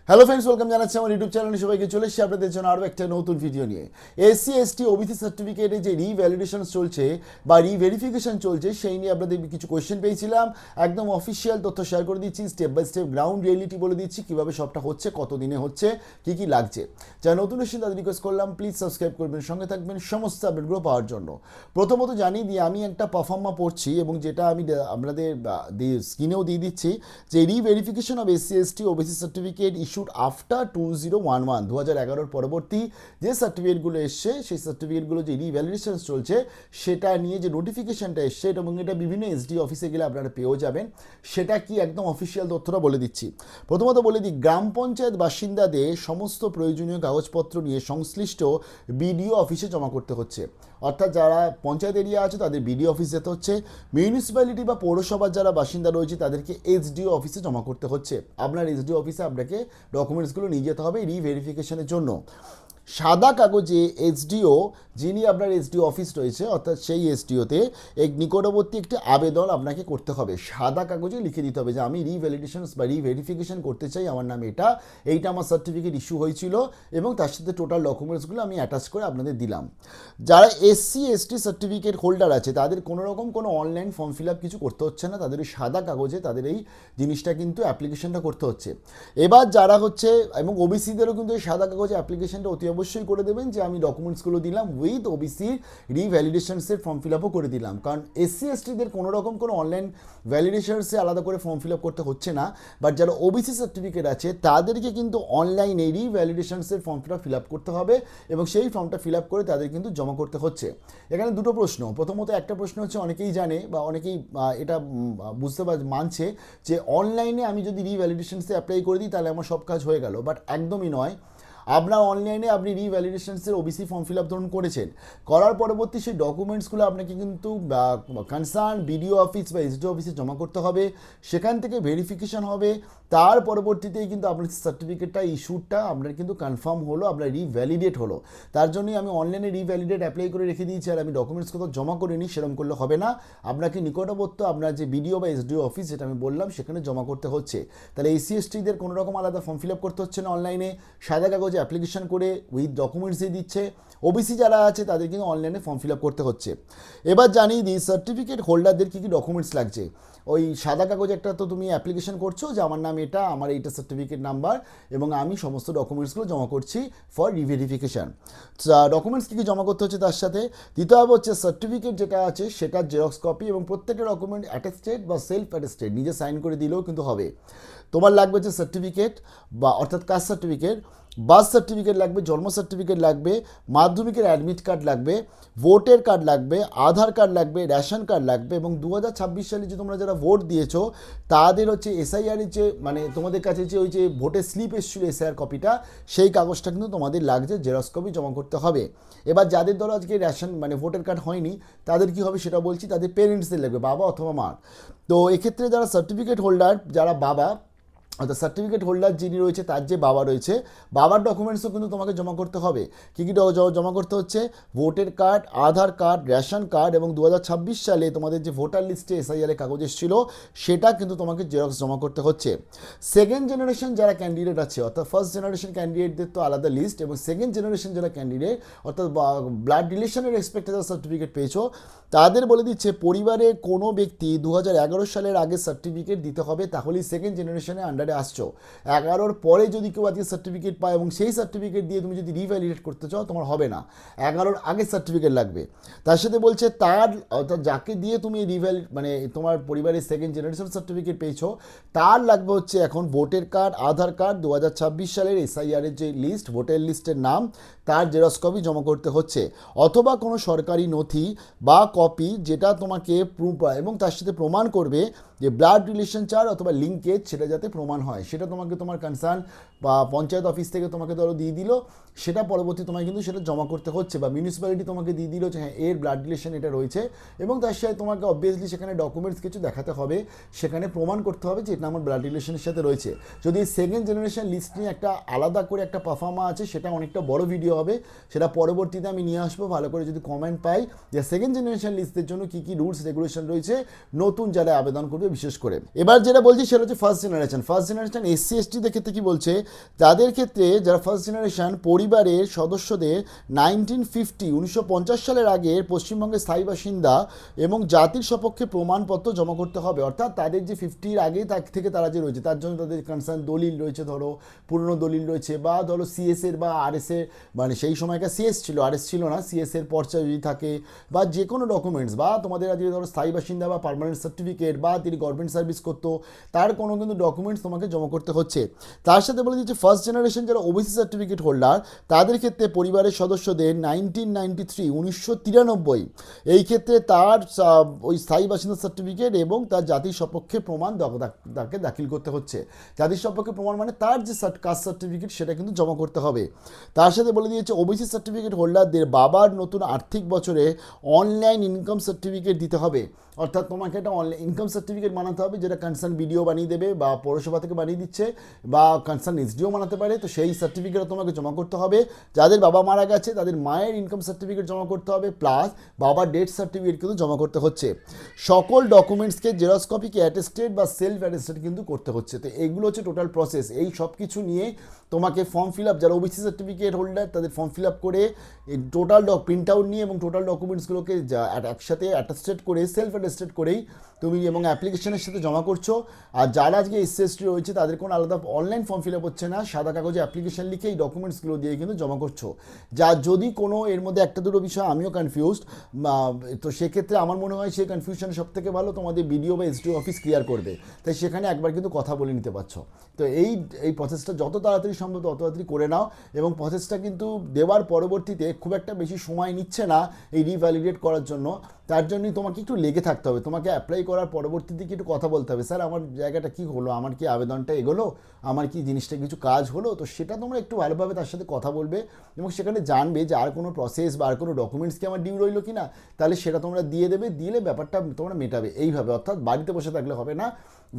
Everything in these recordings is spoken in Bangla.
হ্যালো ফ্রেন্ডস, ওয়েলকাম জানাচ্ছি আমার ইউটিউব চ্যানেলে। সবাইকে চলে এসেছি আপনাদের জন্য আরও একটা নতুন ভিডিও নিয়ে। এসসি এসটি ওবিসি সার্টিফিকেটে যে রিভ্যালিডেশন চলছে বা রিভেরিফিকেশন চলছে, সেই নিয়ে আপনাদের কিছু কোয়েশ্চেন পেয়েছিলাম। একদম অফিসিয়াল তথ্য শেয়ার করে দিচ্ছি, step by step ground reality বলে দিচ্ছি কীভাবে সবটা হচ্ছে, কত দিনে হচ্ছে, কী কী লাগছে। যারা নতুন এসেছেন তাদের রিকোয়েস্ট করলাম প্লিজ সাবস্ক্রাইব করবেন, সঙ্গে থাকবেন সমস্ত আপডেটগুলো পাওয়ার জন্য। প্রথমত জানিয়ে দিই, আমি একটা পারফর্মা পড়ছি এবং যেটা আমি আপনাদের স্ক্রিনেও দিয়ে দিচ্ছি যে reverification of SC ST OBC certificate issued after 2011 পরবর্তী যে সার্টিফিকেটগুলো এসছে, সেই সার্টিফিকেটগুলো যে রিভ্যালিডেশন চলছে সেটা নিয়ে যে নোটিফিকেশনটা এসছে এবং এটা বিভিন্ন এসডি অফিসে গেলে আপনারা পেয়েও যাবেন। সেটা কি একদম অফিসিয়াল তথ্যটা বলে দিচ্ছি। প্রথমত বলে দিই, গ্রাম পঞ্চায়েত বাসিন্দাদের সমস্ত প্রয়োজনীয় কাগজপত্র নিয়ে সংশ্লিষ্ট বিডিও অফিসে জমা করতে হচ্ছে। অর্থাৎ যারা পঞ্চায়েত এরিয়া আছে তাদের বিডিও অফিস যেতে হচ্ছে, মিউনিসিপ্যালিটি বা পৌরসভার যারা বাসিন্দা রয়েছে তাদেরকে এইচডিও অফিসে জমা করতে হচ্ছে। আপনার এইচডিও অফিসে আপনাকে ডকুমেন্টসগুলো নিয়ে যেতে হবে রিভেরিফিকেশনের জন্য। সাদা কাগজে এইচডিও, যিনি আপনার এইচডিও অফিস রয়েছে অর্থাৎ সেই এইচডিওতে এক নিকটবর্তী একটি আবেদন আপনাকে করতে হবে। সাদা কাগজে লিখে দিতে হবে যে আমি রিভ্যালিডেশন বা রিভেরিফিকেশন করতে চাই, আমার নাম এইটা আমার সার্টিফিকেট ইস্যু হয়েছিল এবং তার সাথে টোটাল ডকুমেন্টসগুলো আমি অ্যাটাচ করে আপনাদের দিলাম। যারা এসসি এসটি সার্টিফিকেট হোল্ডার আছে তাদের কোনো রকম কোনো অনলাইন ফর্ম ফিল আপ কিছু করতে হচ্ছে না, তাদের ওই সাদা কাগজে তাদের এই জিনিসটা কিন্তু অ্যাপ্লিকেশনটা করতে হচ্ছে। এবার যারা হচ্ছে, এবং ওবিসিদেরও কিন্তু এই সাদা কাগজে অ্যাপ্লিকেশনটা অতি অবশ্যই করে দেবেন যে আমি ডকুমেন্টসগুলো দিলাম উইথ ওবিসি রিভ্যালিডেশনসের ফর্ম ফিল আপও করে দিলাম। কারণ এসসি এসটিদের কোনো রকম কোনো অনলাইন ভ্যালিডেশনসে আলাদা করে ফর্ম ফিল আপ করতে হচ্ছে না, বাট যারা ওবিসি সার্টিফিকেট আছে তাদেরকে কিন্তু অনলাইনে রিভ্যালিডেশনসের ফর্মটা ফিল আপ করতে হবে এবং সেই ফর্মটা ফিল আপ করে তাদের কিন্তু জমা করতে হচ্ছে। এখানে দুটো প্রশ্ন। প্রথমত একটা প্রশ্ন হচ্ছে, অনেকেই জানে বা অনেকেই এটা বুঝতে মানছে যে অনলাইনে আমি যদি রিভ্যালিডেশনসে অ্যাপ্লাই করে দিই তাহলে আমার সব কাজ হয়ে গেল, বাট একদমই নয়। আপনার অনলাইনে আপনি রিভ্যালিডেশনসের ওবিসি ফর্ম ফিল আপ ধরুন করেছেন, করার পরবর্তী সেই ডকুমেন্টসগুলো আপনাকে কিন্তু কনসার্ন বিডিও অফিস বা এসডিও অফিসে জমা করতে হবে। সেখান থেকে ভেরিফিকেশন হবে, তার পরবর্তীতেই কিন্তু আপনার সার্টিফিকেটটা ইস্যুটা আপনার কিন্তু কনফার্ম হলো, আপনার রিভ্যালিডেট হলো। তার জন্যই আমি অনলাইনে রিভ্যালিডেট অ্যাপ্লাই করে রেখে দিয়েছি আর আমি ডকুমেন্টস কোথাও জমা করিনি, সেরকম করলে হবে না। আপনাকে নিকটবর্তী আপনার যে বিডিও বা এসডিও অফিস যেটা আমি বললাম সেখানে জমা করতে হচ্ছে। তাহলে এসসি এসটিদের কোনো রকম আলাদা ফর্ম ফিল আপ করতে হচ্ছে না, অনলাইনে সাদা কাগজে অ্যাপ্লিকেশন করে উইথ ডকুমেন্টস দিয়ে দিচ্ছে। ওবিসি যারা আছে তাদের কিন্তু অনলাইনে ফর্ম ফিল আপ করতে হচ্ছে। এবার জানিয়ে দিই সার্টিফিকেট হোল্ডারদের কী কী ডকুমেন্টস লাগছে। ওই সাদা কাগজে একটা তো তুমি অ্যাপ্লিকেশন করছো যে আমার নাম এটা, আমার এইটা সার্টিফিকেট নাম্বার এবং আমি সমস্ত ডকুমেন্টসগুলো জমা করছি ফর রিভেরিফিকেশান। ডকুমেন্টস কী কী জমা করতে হচ্ছে তার সাথে দিতে হবে হচ্ছে সার্টিফিকেট যেটা আছে সেটার জেরক্স কপি এবং প্রত্যেকটা ডকুমেন্ট অ্যাটেস্টেড বা সেলফ অ্যাটেস্টেড, নিজে সাইন করে দিলেও কিন্তু হবে। তোমার লাগবে হচ্ছে সার্টিফিকেট বা অর্থাৎ কাস্ট সার্টিফিকেট, বার্থ সার্টিফিকেট লাগবে, জন্ম সার্টিফিকেট লাগবে, মাধ্যমিকের অ্যাডমিট কার্ড লাগবে, ভোটের কার্ড লাগবে, আধার কার্ড লাগবে, রেশন কার্ড লাগবে এবং 2026 সালে যে তোমরা যারা ভোট দিয়েছো তাদের হচ্ছে এসআইআরের যে মানে তোমাদের কাছে যে ওই যে ভোটের স্লিপ এসেছিল এসআইআর কপিটা, সেই কাগজটা কিন্তু তোমাদের লাগছে, জেরক্স কপি জমা করতে হবে। এবার যাদের ধরো আজকে রেশন মানে ভোটার কার্ড হয়নি তাদের কি হবে সেটা বলছি, তাদের পেরেন্টসদের লাগবে, বাবা অথবা মা। তো এক্ষেত্রে যারা সার্টিফিকেট হোল্ডার, যারা বাবা অর্থাৎ সার্টিফিকেট হোল্ডার যিনি রয়েছে তার যে বাবা রয়েছে, বাবার ডকুমেন্টসও কিন্তু তোমাকে জমা করতে হবে। কী কী জমা করতে হচ্ছে? ভোটের কার্ড, আধার কার্ড, রেশন কার্ড এবং 2026 সালে তোমাদের যে ভোটার লিস্টে এসআইআরের কাগজ এসেছিল সেটা কিন্তু তোমাকে জেরক্স জমা করতে হচ্ছে। সেকেন্ড জেনারেশন যারা ক্যান্ডিডেট আছে, অর্থাৎ ফার্স্ট জেনারেশন ক্যান্ডিডেটদের তো আলাদা লিস্ট, এবং সেকেন্ড জেনারেশন যারা ক্যান্ডিডেট অর্থাৎ ব্লাড রিলেশনের রেসপেক্টে যারা সার্টিফিকেট পেয়েছো তাদের বলে দিচ্ছে পরিবারে কোনো ব্যক্তি 2011 সালের আগে সার্টিফিকেট দিতে হবে, তাহলেই সেকেন্ড জেনারেশনে আন্ডারে আসছো। 11-র পরে যদি কেউ আজকে সার্টিফিকেট পায় এবং সেই সার্টিফিকেট দিয়ে তুমি যদি রিভ্যালিডেট করতে চাও তোমার হবে না, 11-র আগে সার্টিফিকেট লাগবে। তার সাথে বলছে তার অর্থাৎ যাকে দিয়ে তুমি মানে তোমার পরিবারের সেকেন্ড জেনারেশন সার্টিফিকেট পেয়েছো তার লাগবে হচ্ছে এখন ভোটের কার্ড, আধার কার্ড, 2026 সালের এসআইআরের যে লিস্ট ভোটার লিস্টের নাম তার জেরক্স কপি জমা করতে হচ্ছে, অথবা কোনো সরকারি নথি বা কপি যেটা তোমাকে প্রুফ এবং তার সাথে প্রমাণ করবে যে ব্লাড রিলেশন চার্ট অথবা লিঙ্কেজ সেটা যাতে প্রমাণ হয়, সেটা তোমাকে তোমার কনসার্ন বা পঞ্চায়েত অফিস থেকে তোমাকে ধরো দিয়ে দিল, সেটা পরবর্তী তোমায় কিন্তু সেটা জমা করতে হচ্ছে, বা মিউনিসিপ্যালিটি তোমাকে দিয়ে দিল যে হ্যাঁ এর ব্লাড রিলেশন এটা রয়েছে এবং তার সাথে তোমাকে অবভিয়াসলি সেখানে ডকুমেন্টস কিছু দেখাতে হবে, সেখানে প্রমাণ করতে হবে যে এটা আমার ব্লাড রিলেশনের সাথে রয়েছে। যদি সেকেন্ড জেনারেশন লিস্ট নিয়ে একটা আলাদা করে একটা পারফর্মা আছে, সেটা অনেকটা বড় ভিডিও হবে, সেটা পরবর্তীতে আমি নিয়ে আসবো। ভালো করে যদি কমেন্ট পাই যে সেকেন্ড জেনারেশন লিস্টের জন্য কী কী রুলস রেগুলেশন রয়েছে নতুন যারা আবেদন করবে বিশেষ করে। এবার যেটা বলছি সেটা হচ্ছে ফার্স্ট ফার্স্ট জেনারেশন এসসি এসটিদের ক্ষেত্রে কী বলছে, তাদের ক্ষেত্রে যারা ফার্স্ট জেনারেশন পরিবারের সদস্যদের 1950 সালের আগের পশ্চিমবঙ্গের স্থায়ী বাসিন্দা এবং জাতির সপক্ষে প্রমাণপত্র জমা করতে হবে। অর্থাৎ তাদের যে 50-র আগে থেকে তারা যে রয়েছে তার জন্য তাদের কনসার্ন দলিল রয়েছে, ধরো পুরনো দলিল রয়েছে, বা ধরো সিএসের বা আরএসের, মানে সেই সময়কার সিএস ছিল, আরএস ছিল না, সিএসের পর্চা যদি থাকে, বা যে কোনো ডকুমেন্টস, বা তোমাদের আজকে ধরো স্থায়ী বাসিন্দা বা পার্মানেন্ট সার্টিফিকেট, বা তিনি গভর্নমেন্ট সার্ভিস করতো, তার কোনো কিন্তু ডকুমেন্টস তোমাকে জমা করতে হচ্ছে। তার সাথে বলে দিচ্ছে ফার্স্ট জেনারেশন যারা ওবিসি সার্টিফিকেট হোল্ডার, তাদের ক্ষেত্রে পরিবারের সদস্যদের 1993 এই ক্ষেত্রে তার ওই স্থায়ী বাসিন্দা সার্টিফিকেট এবং তার জাতির সপক্ষে প্রমাণ তাকে দাখিল করতে হচ্ছে। জাতির সপক্ষে প্রমাণ মানে তার যে কাস্ট সার্টিফিকেট সেটা কিন্তু জমা করতে হবে। তার সাথে বলে দিয়েছে ওবিসি সার্টিফিকেট হোল্ডারদের বাবার নতুন আর্থিক বছরে অনলাইন ইনকাম সার্টিফিকেট দিতে হবে। অর্থাৎ তোমাকে একটা অনলাইন ইনকাম সার্টিফিকেট বানাতে হবে, যেটা কনসার্ন বিডিও বানিয়ে দেবে বা পৌরসভা থেকে বানিয়ে দিচ্ছে, বা কনসার্ন এসডিও বানাতে পারে। তো সেই সার্টিফিকেট তোমাকে জমা করতে হবে। যাদের বাবা মারা গেছে তাদের মায়ের ইনকাম সার্টিফিকেট জমা করতে হবে, প্লাস বাবার ডেথ সার্টিফিকেট কিন্তু জমা করতে হচ্ছে। সকল ডকুমেন্টসকে জেরক্স কপিকে অ্যাটেস্টেড বা সেলফ অ্যাটেস্টেড কিন্তু করতে হচ্ছে। তো এইগুলো হচ্ছে টোটাল প্রসেস। এই সব কিছু নিয়ে তোমাকে ফর্ম ফিল আপ, যারা ওবিসি সার্টিফিকেট হোল্ডার তাদের ফর্ম ফিল আপ করে টোটাল প্রিন্ট আউট নিয়ে এবং টোটাল ডকুমেন্টসগুলোকে একসাথে অ্যাটাস্টেড করে সেলফ অ্যাটেস্টেড করেই তুমি এবং অ্যাপ্লিকেশনের সাথে জমা করছো। আর যারা আজকে এসসি এসটি রয়েছে তাদের কোনো আলাদা অনলাইন ফর্ম ফিল আপ হচ্ছে না, সাদা কাগজে অ্যাপ্লিকেশন লিখে এই ডকুমেন্টসগুলো দিয়ে কিন্তু জমা করছো। যা যদি কোনো এর মধ্যে একটা দুটো বিষয় আমিও কনফিউজড, তো সেক্ষেত্রে আমার মনে হয় সেই কনফিউশন সব থেকে ভালো তোমাদের বিডিও বা এসডিও অফিস ক্লিয়ার করবে। তাই সেখানে একবার কিন্তু কথা বলে নিতে পারছো। তো এই প্রসেসটা যত তাড়াতাড়ি সম্ভব তত তাড়াতাড়ি করে নাও, এবং প্রসেসটা কিন্তু দেওয়ার পরবর্তীতে খুব একটা বেশি সময় নিচ্ছে না এই রিভ্যালিডেট করার জন্য। তার জন্যই তোমাকে একটু লেগে থাকতে হবে। তোমাকে অ্যাপ্লাই করার পরবর্তীতে একটু কথা বলতে হবে, স্যার আমার জায়গাটা কি হলো, আমার কি আবেদনটা এগোলো, আমার কি জিনিসটা কিছু কাজ হলো। তো সেটা তোমরা একটু ভালোভাবে তার সাথে কথা বলবে এবং সেখানে জানবে যে আর কোনো প্রসেস বা আর কোনো ডকুমেন্টস কি আমার ডিউ রইলো কি না, তাহলে সেটা তোমরা দিয়ে দেবে, দিলে ব্যাপারটা তোমরা মেটাবে এইভাবে। অর্থাৎ বাড়িতে বসে থাকলে হবে না,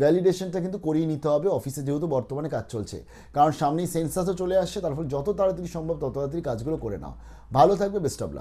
ভ্যালিডেশনটা কিন্তু করিয়ে নিতে হবে অফিসে, যেহেতু বর্তমানে কাজ চলছে। কারণ সামনেই সেন্সাসও চলে আসছে, তারপর যত তাড়াতাড়ি সম্ভব তত তাড়াতাড়ি কাজগুলো করে নাও। ভালো থাকবে, বেস্ট অফ লাক।